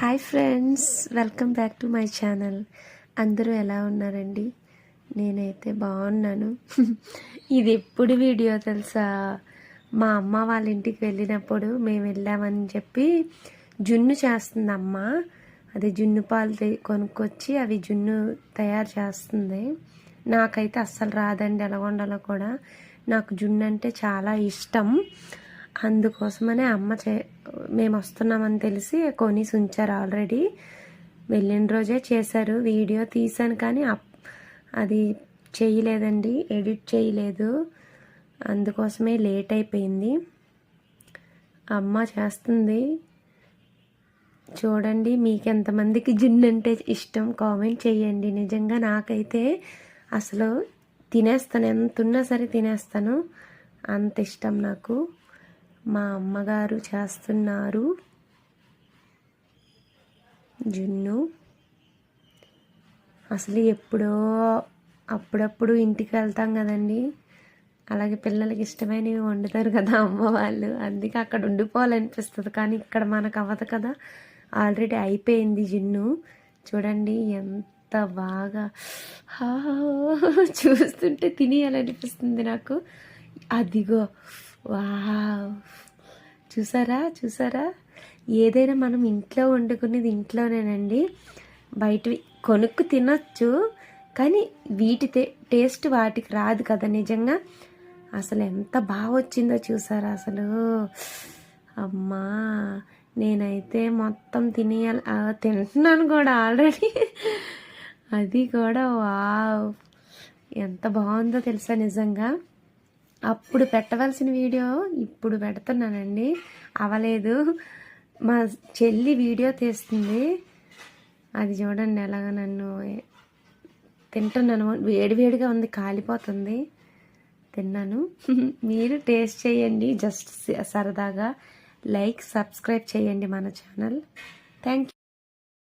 Hi friends, welcome back to my channel. అందరూ ఎలా ఉన్నారండి? నేనైతే బాగున్నాను. ఇది ఎప్పుడు వీడియో తెలుసా? మా అమ్మ వాళ్ళ ఇంటికి వెళ్ళినప్పుడు మేము వెళ్ళామని చెప్పి జున్ను చేస్తుంది అమ్మ. అది జున్ను పాలు కొనుక్కొచ్చి అవి జున్ను తయారు చేస్తుంది. నాకైతే అస్సలు రాదండి ఎలా వండాలో కూడా. నాకు జున్ను అంటే చాలా ఇష్టం. అందుకోసమనే అమ్మ మేము వస్తున్నామని తెలిసి కొనేసి ఉంచారు. ఆల్రెడీ వెళ్ళిన రోజే చేశారు. వీడియో తీసాను కానీ అది చేయలేదండి, ఎడిట్ చేయలేదు. అందుకోసమే లేట్ అయిపోయింది. అమ్మ చేస్తుంది చూడండి. మీకు ఎంతమందికి జున్ను అంటే ఇష్టం కామెంట్ చేయండి. నిజంగా నాకైతే అసలు తినేస్తాను, ఎంత ఉన్నా సరే తినేస్తాను, అంత ఇష్టం నాకు. మా అమ్మగారు చేస్తున్నారు జున్ను. అసలు ఎప్పుడో అప్పుడప్పుడు ఇంటికి వెళ్తాం కదండి, అలాగే పిల్లలకి ఇష్టమైనవి వండుతారు కదా అమ్మ వాళ్ళు. అందుకే అక్కడ ఉండిపోవాలనిపిస్తుంది, కానీ ఇక్కడ మనకు అవ్వదు కదా. ఆల్రెడీ అయిపోయింది జున్ను. చూడండి ఎంత బాగా చూస్తుంటే తినేయాలనిపిస్తుంది నాకు. అదిగో వావ్, చూసారా? ఏదైనా మనం ఇంట్లో వండుకునేది ఇంట్లోనేనండి. బయటవి కొనుక్కు తినొచ్చు, కానీ వీటి టేస్ట్ వాటికి రాదు కదా. నిజంగా అసలు ఎంత బాగా వచ్చిందో చూసారా అసలు. అమ్మా, నేనైతే మొత్తం తింటున్నాను కూడా ఆల్రెడీ. అది కూడా వావ్, ఎంత బాగుందో తెలుసా నిజంగా. అప్పుడు పెట్టవలసిన వీడియో ఇప్పుడు పెడుతున్నానండి, అవలేదు. మా చెల్లి వీడియో తీస్తుంది, అది చూడండి ఎలాగ నన్ను తింటున్నాను. వేడివేడిగా ఉంది, కాలిపోతుంది. తిన్నాను. మీరు టేస్ట్ చేయండి, జస్ట్ సరదాగా. లైక్ సబ్స్క్రైబ్ చేయండి మన ఛానల్. Thank you.